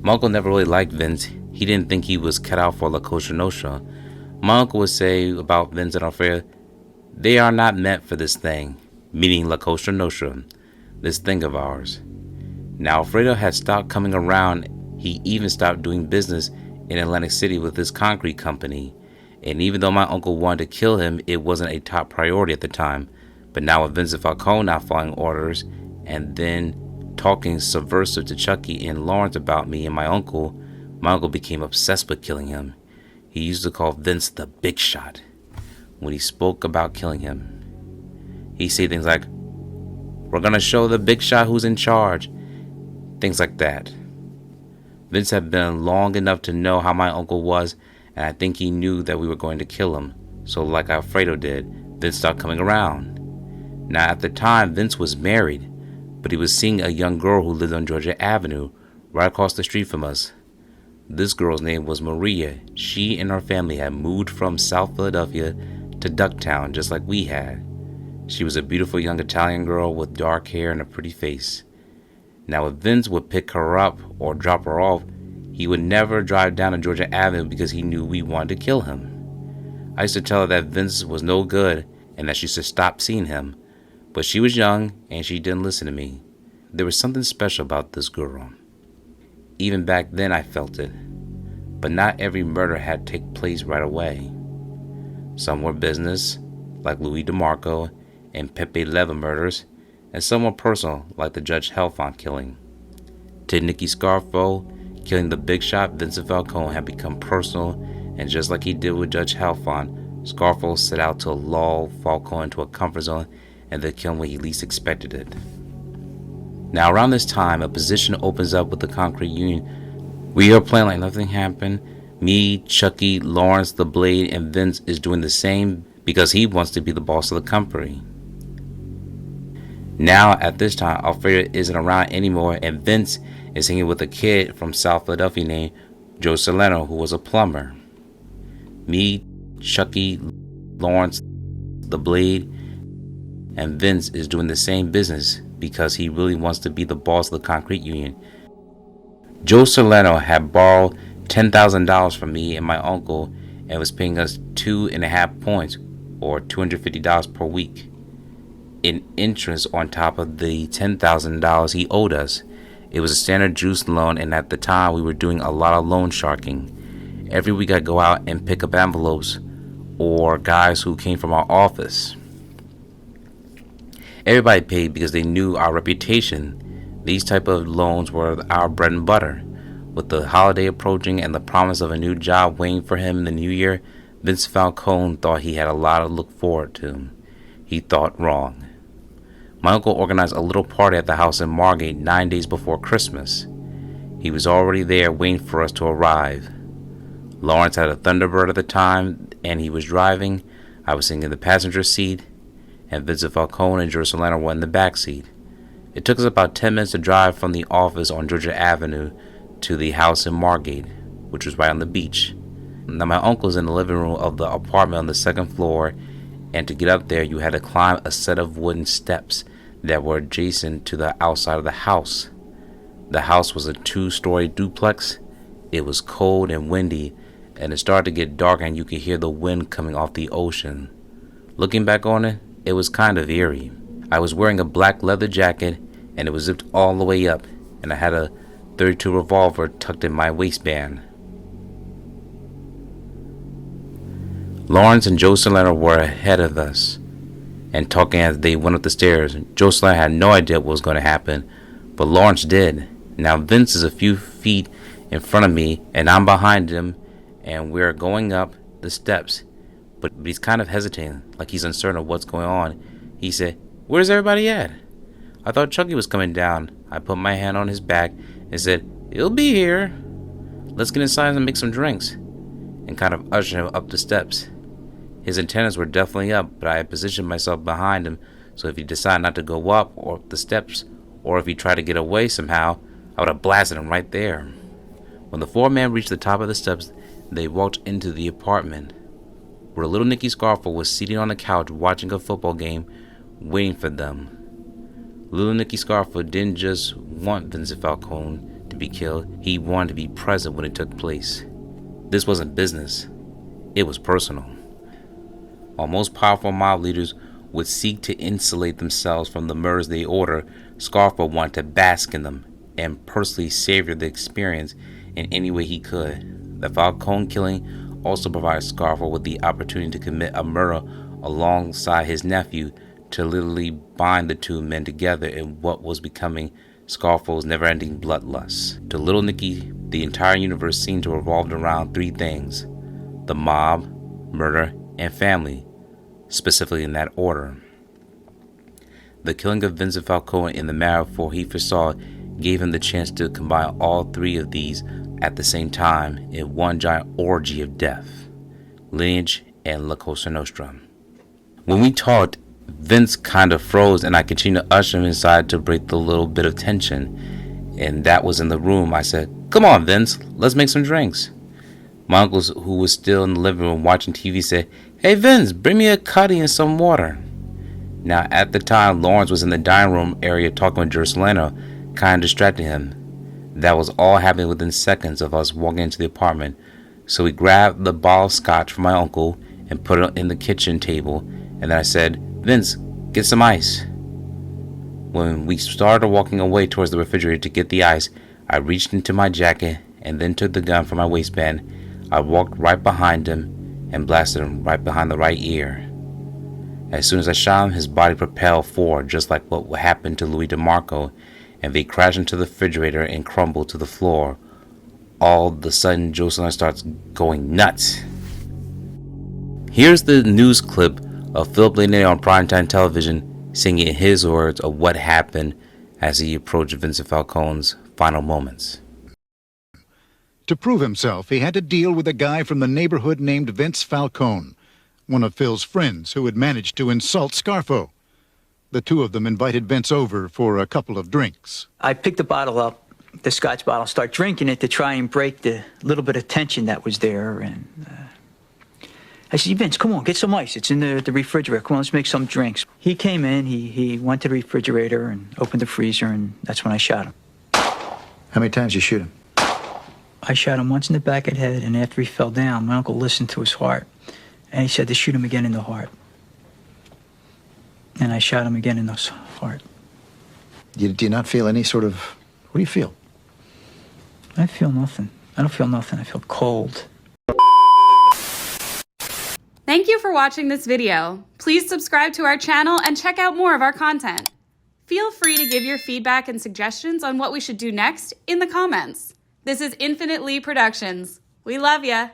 My uncle never really liked Vince. He didn't think he was cut out for La Cosa Nostra. My uncle would say about Vince and Alfredo, they are not meant for this thing, meaning La Cosa Nostra, this thing of ours. Now Alfredo had stopped coming around. He even stopped doing business in Atlantic City with his concrete company. And even though my uncle wanted to kill him, it wasn't a top priority at the time. But now with Vincent Falcone not following orders and then talking subversive to Chucky and Lawrence about me and my uncle became obsessed with killing him. He used to call Vince the big shot when he spoke about killing him. He'd say things like, "We're gonna show the big shot who's in charge." Things like that. Vince had been long enough to know how my uncle was, and I think he knew that we were going to kill him. So like Alfredo did, Vince stopped coming around. Now at the time, Vince was married, but he was seeing a young girl who lived on Georgia Avenue, right across the street from us. This girl's name was Maria. She and her family had moved from South Philadelphia to Ducktown, just like we had. She was a beautiful young Italian girl with dark hair and a pretty face. Now if Vince would pick her up or drop her off, he would never drive down to Georgia Avenue because he knew we wanted to kill him. I used to tell her that Vince was no good and that she should stop seeing him, but she was young and she didn't listen to me. There was something special about this girl. Even back then I felt it, but not every murder had to take place right away. Some were business, like Louis DeMarco and Pepe Leva murders, and some were personal, like the Judge Helfont killing. To Nicky Scarfo, killing the big shot Vincent Falcone had become personal, and just like he did with Judge Helfont, Scarfo set out to lull Falcone into a comfort zone and then kill him when he least expected it. Now around this time, a position opens up with the concrete union. We are playing like nothing happened. Me, Chucky, Lawrence, the Blade, and Vince is doing the same because he wants to be the boss of the company. Now at this time, Alfredo isn't around anymore, and Vince is hanging with a kid from South Philadelphia named Joe Salerno, who was a plumber. Me, Chucky, Lawrence, the Blade, and Vince is doing the same business because he really wants to be the boss of the concrete union. Joe Salerno had borrowed $10,000 from me and my uncle and was paying us 2.5 points or $250 per week in interest on top of the $10,000 he owed us. It was a standard juice loan, and at the time we were doing a lot of loan sharking. Every week I'd go out and pick up envelopes or guys who came from our office. Everybody paid because they knew our reputation. These type of loans were our bread and butter. With the holiday approaching and the promise of a new job waiting for him in the new year, Vince Falcone thought he had a lot to look forward to. He thought wrong. My uncle organized a little party at the house in Margate 9 days before Christmas. He was already there waiting for us to arrive. Lawrence had a Thunderbird at the time, and he was driving. I was sitting in the passenger seat, and Vincent Falcone and Joe Salerno were in the back seat. It took us about 10 minutes to drive from the office on Georgia Avenue to the house in Margate, which was right on the beach. Now my uncle was in the living room of the apartment on the second floor, and to get up there you had to climb a set of wooden steps that were adjacent to the outside of the house. The house was a 2-story duplex. It was cold and windy, and it started to get dark and you could hear the wind coming off the ocean. Looking back on it, it was kind of eerie. I was wearing a black leather jacket and it was zipped all the way up, and I had a .32 revolver tucked in my waistband. Lawrence and Joe Salerno were ahead of us and talking as they went up the stairs. Joe Salerno had no idea what was going to happen, but Lawrence did. Now Vince is a few feet in front of me and I'm behind him, and we're going up the steps, but he's kind of hesitating, like he's uncertain of what's going on. He said, "Where's everybody at?" I thought Chucky was coming down. I put my hand on his back and said, "He'll be here. Let's get inside and make some drinks," and kind of ushered him up the steps. His antennas were definitely up, but I had positioned myself behind him, so if he decided not to go up or up the steps, or if he tried to get away somehow, I would have blasted him right there. When the 4 men reached the top of the steps, they walked into the apartment, where little Nicky Scarfo was seated on the couch watching a football game, waiting for them. Little Nicky Scarfo didn't just want Vincent Falcone to be killed, he wanted to be present when it took place. This wasn't business, it was personal. While most powerful mob leaders would seek to insulate themselves from the murders they order, Scarfo wanted to bask in them and personally savor the experience in any way he could. The Falcone killing also provided Scarfo with the opportunity to commit a murder alongside his nephew, to literally bind the two men together in what was becoming Scarfo's never-ending bloodlust. To little Nicky, the entire universe seemed to revolve around three things: the mob, murder, and family, specifically in that order. The killing of Vincent Falcone in the metaphor he foresaw gave him the chance to combine all three of these at the same time in one giant orgy of death: lineage and La Cosa Nostra. When we talked, Vince kind of froze, and I continued to usher him inside to break the little bit of tension. And that was in the room. I said, "Come on, Vince, let's make some drinks." My uncle, who was still in the living room watching TV, said, "Hey Vince, bring me a cutty and some water." Now at the time, Lawrence was in the dining room area talking with Jersolano, kind of distracting him. That was all happening within seconds of us walking into the apartment. So we grabbed the bottle of scotch from my uncle and put it in the kitchen table, and then I said, "Vince, get some ice." When we started walking away towards the refrigerator to get the ice, I reached into my jacket and then took the gun from my waistband. I walked right behind him and blasted him right behind the right ear. As soon as I shot him, his body propelled forward, just like what happened to Louis DeMarco, and they crashed into the refrigerator and crumbled to the floor. All of a sudden, Jocelyn starts going nuts. Here's the news clip of Philip Leonetti on primetime television singing in his words of what happened as he approached Vincent Falcone's final moments. To prove himself, he had to deal with a guy from the neighborhood named Vince Falcone, one of Phil's friends who had managed to insult Scarfo. The two of them invited Vince over for a couple of drinks. I picked the bottle up, the scotch bottle, start drinking it to try and break the little bit of tension that was there. And I said, "Vince, come on, get some ice. It's in the refrigerator. Come on, let's make some drinks." He came in, he went to the refrigerator and opened the freezer, and that's when I shot him. How many times did you shoot him? I shot him once in the back of the head, and after he fell down, my uncle listened to his heart, and he said to shoot him again in the heart. And I shot him again in the heart. Do you not feel any sort of... What do you feel? I feel nothing. I don't feel nothing. I feel cold. Thank you for watching this video. Please subscribe to our channel and check out more of our content. Feel free to give your feedback and suggestions on what we should do next in the comments. This is Infinite Lee Productions. We love ya.